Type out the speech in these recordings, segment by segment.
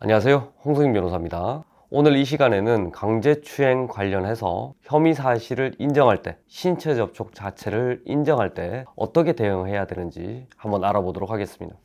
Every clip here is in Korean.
안녕하세요, 홍성인 변호사입니다. 오늘 이 시간에는 강제추행 관련해서 혐의 사실을 인정할 때, 신체 접촉 자체를 인정할 때 어떻게 대응해야 되는지 한번 알아보도록 하겠습니다.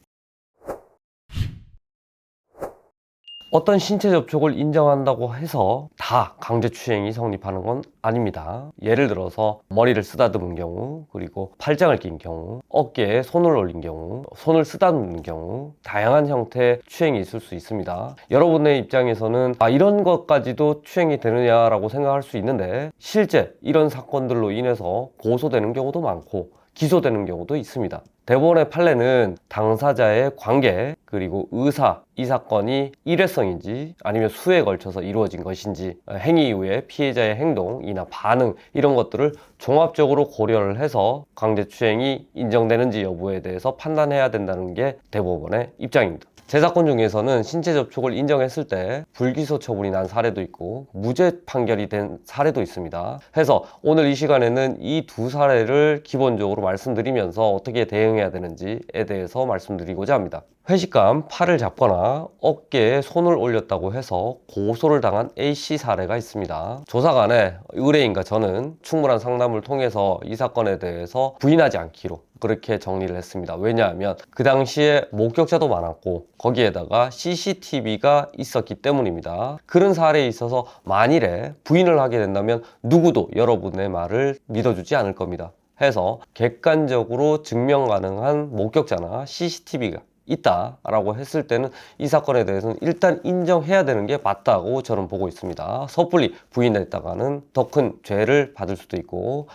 어떤 신체 접촉을 인정한다고 해서 다 강제추행이 성립하는 건 아닙니다. 예를 들어서 머리를 쓰다듬은 경우, 그리고 팔짱을 낀 경우, 어깨에 손을 올린 경우, 손을 쓰다듬는 경우, 다양한 형태의 추행이 있을 수 있습니다. 여러분의 입장에서는 이런 것까지도 추행이 되느냐라고 생각할 수 있는데, 실제 이런 사건들로 인해서 고소되는 경우도 많고 기소되는 경우도 있습니다. 대법원의 판례는 당사자의 관계, 그리고 의사, 이 사건이 일회성인지 아니면 수에 걸쳐서 이루어진 것인지, 행위 이후에 피해자의 행동이나 반응, 이런 것들을 종합적으로 고려를 해서 강제추행이 인정되는지 여부에 대해서 판단해야 된다는 게 대법원의 입장입니다. 제 사건 중에서는 신체 접촉을 인정했을 때 불기소 처분이 난 사례도 있고 무죄 판결이 된 사례도 있습니다. 해서 오늘 이 시간에는 이 두 사례를 기본적으로 말씀드리면서 어떻게 대응해야 되는지에 대해서 말씀드리고자 합니다. 회식감 팔을 잡거나 어깨에 손을 올렸다고 해서 고소를 당한 A씨 사례가 있습니다. 조사관에 의뢰인과 저는 충분한 상담을 통해서 이 사건에 대해서 부인하지 않기로 그렇게 정리를 했습니다. 왜냐하면 그 당시에 목격자도 많았고 거기에다가 CCTV가 있었기 때문입니다. 그런 사례에 있어서 만일에 부인을 하게 된다면 누구도 여러분의 말을 믿어주지 않을 겁니다. 해서 객관적으로 증명 가능한 목격자나 CCTV가 있다라고 했을 때는 이 사건에 대해서는 일단 인정해야 되는 게 맞다고 저는 보고 있습니다. 섣불리 부인했다가는 더 큰 죄를 받을 수도 있고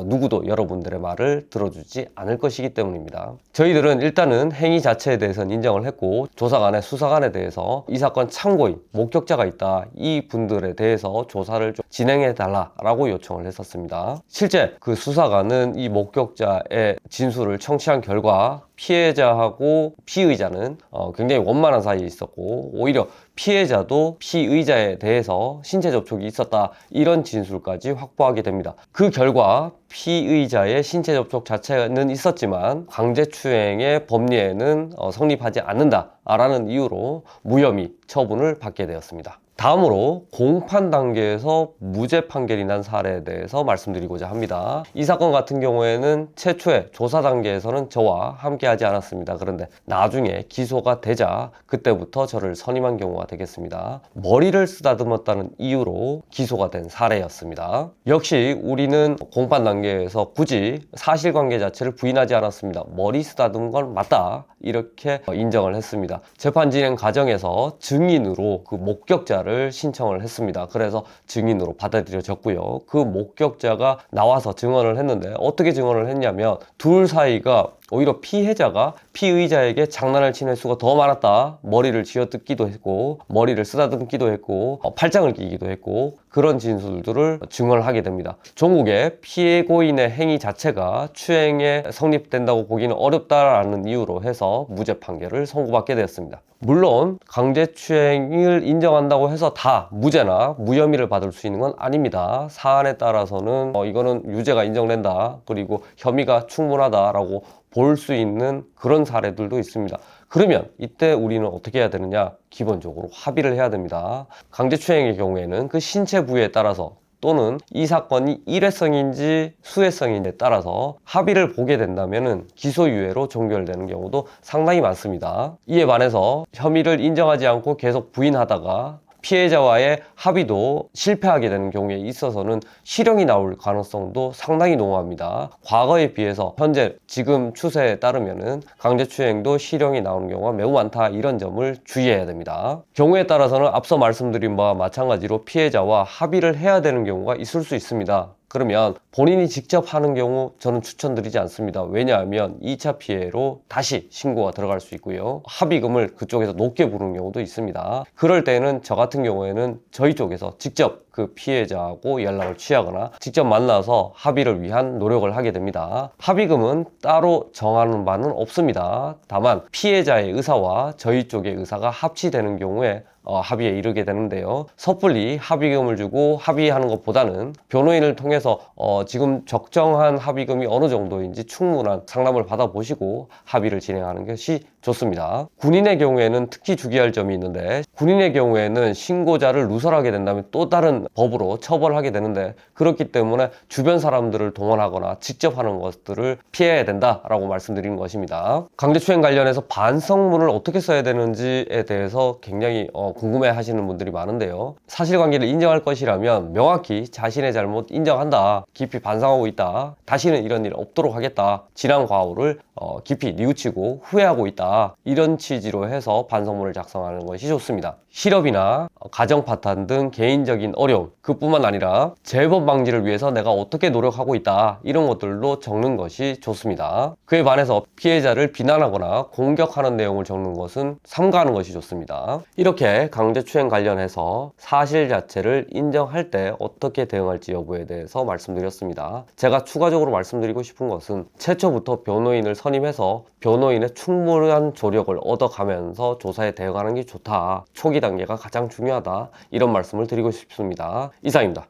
누구도 여러분들의 말을 들어주지 않을 것이기 때문입니다. 저희들은 일단은 행위 자체에 대해서는 인정을 했고 조사관의 수사관에 대해서 이 사건 참고인, 목격자가 있다, 이 분들에 대해서 조사를 좀 진행해 달라라고 요청을 했었습니다. 실제 그 수사관은 이 목격자의 진술을 청취한 결과 피해자하고 피의자는 굉장히 원만한 사이에 있었고 오히려 피해자도 피의자에 대해서 신체 접촉이 있었다, 이런 진술까지 확보하게 됩니다. 그 결과 피의자의 신체 접촉 자체는 있었지만 강제추행의 법리에는 성립하지 않는다라는 이유로 무혐의 처분을 받게 되었습니다. 다음으로 공판 단계에서 무죄 판결이 난 사례에 대해서 말씀드리고자 합니다. 이 사건 같은 경우에는 최초의 조사 단계에서는 저와 함께 하지 않았습니다. 그런데 나중에 기소가 되자 그때부터 저를 선임한 경우가 되겠습니다. 머리를 쓰다듬었다는 이유로 기소가 된 사례였습니다. 역시 우리는 공판 단계에서 굳이 사실관계 자체를 부인하지 않았습니다. 머리 쓰다듬은 건 맞다, 이렇게 인정을 했습니다. 재판 진행 과정에서 증인으로 그 목격자를 신청을 했습니다. 그래서 증인으로 받아들여졌고요. 그 목격자가 나와서 증언을 했는데 어떻게 증언을 했냐면 둘 사이가 오히려 피해자가 피의자에게 장난을 친 횟수가 더 많았다, 머리를 쥐어뜯기도 했고 머리를 쓰다듬기도 했고 팔짱을 끼기도 했고, 그런 진술들을 증언을 하게 됩니다. 종국의 피해고인의 행위 자체가 추행에 성립된다고 보기는 어렵다라는 이유로 해서 무죄 판결을 선고받게 되었습니다. 물론 강제추행을 인정한다고 해서 다 무죄나 무혐의를 받을 수 있는 건 아닙니다. 사안에 따라서는 이거는 유죄가 인정된다, 그리고 혐의가 충분하다라고 볼 수 있는 그런 사례들도 있습니다. 그러면 이때 우리는 어떻게 해야 되느냐? 기본적으로 합의를 해야 됩니다. 강제추행의 경우에는 그 신체 부위에 따라서 또는 이 사건이 일회성인지 수회성인지에 따라서 합의를 보게 된다면 기소유예로 종결되는 경우도 상당히 많습니다. 이에 반해서 혐의를 인정하지 않고 계속 부인하다가 피해자와의 합의도 실패하게 되는 경우에 있어서는 실형이 나올 가능성도 상당히 농후합니다. 과거에 비해서 현재 지금 추세에 따르면은 강제추행도 실형이 나오는 경우가 매우 많다, 이런 점을 주의해야 됩니다. 경우에 따라서는 앞서 말씀드린 바와 마찬가지로 피해자와 합의를 해야 되는 경우가 있을 수 있습니다. 그러면 본인이 직접 하는 경우 저는 추천드리지 않습니다. 왜냐하면 2차 피해로 다시 신고가 들어갈 수 있고요. 합의금을 그쪽에서 높게 부르는 경우도 있습니다. 그럴 때는 저 같은 경우에는 저희 쪽에서 직접 그 그 피해자하고 연락을 취하거나 직접 만나서 합의를 위한 노력을 하게 됩니다. 합의금은 따로 정하는 바는 없습니다. 다만 피해자의 의사와 저희 쪽의 의사가 합치되는 경우에 합의에 이르게 되는데요. 섣불리 합의금을 주고 합의하는 것보다는 변호인을 통해서 지금 적정한 합의금이 어느 정도인지 충분한 상담을 받아보시고 합의를 진행하는 것이 좋습니다. 군인의 경우에는 특히 주의할 점이 있는데, 군인의 경우에는 신고자를 누설하게 된다면 또 다른 법으로 처벌하게 되는데, 그렇기 때문에 주변 사람들을 동원하거나 직접 하는 것들을 피해야 된다라고 말씀드린 것입니다. 강제추행 관련해서 반성문을 어떻게 써야 되는지에 대해서 굉장히 궁금해 하시는 분들이 많은데요. 사실관계를 인정할 것이라면 명확히 자신의 잘못 인정한다, 깊이 반성하고 있다, 다시는 이런 일 없도록 하겠다, 지난 과오를 깊이 뉘우치고 후회하고 있다, 이런 취지로 해서 반성문을 작성하는 것이 좋습니다. 실업이나 가정 파탄 등 개인적인 어려움, 그뿐만 아니라 재범 방지를 위해서 내가 어떻게 노력하고 있다, 이런 것들도 적는 것이 좋습니다. 그에 반해서 피해자를 비난하거나 공격하는 내용을 적는 것은 삼가하는 것이 좋습니다. 이렇게 강제추행 관련해서 사실 자체를 인정할 때 어떻게 대응할지 여부에 대해서 말씀드렸습니다. 제가 추가적으로 말씀드리고 싶은 것은 최초부터 변호인을 선임해서 변호인의 충분한 조력을 얻어가면서 조사에 대응하는 게 좋다, 초기 단계가 가장 중요하다, 이런 말씀을 드리고 싶습니다. 이상입니다.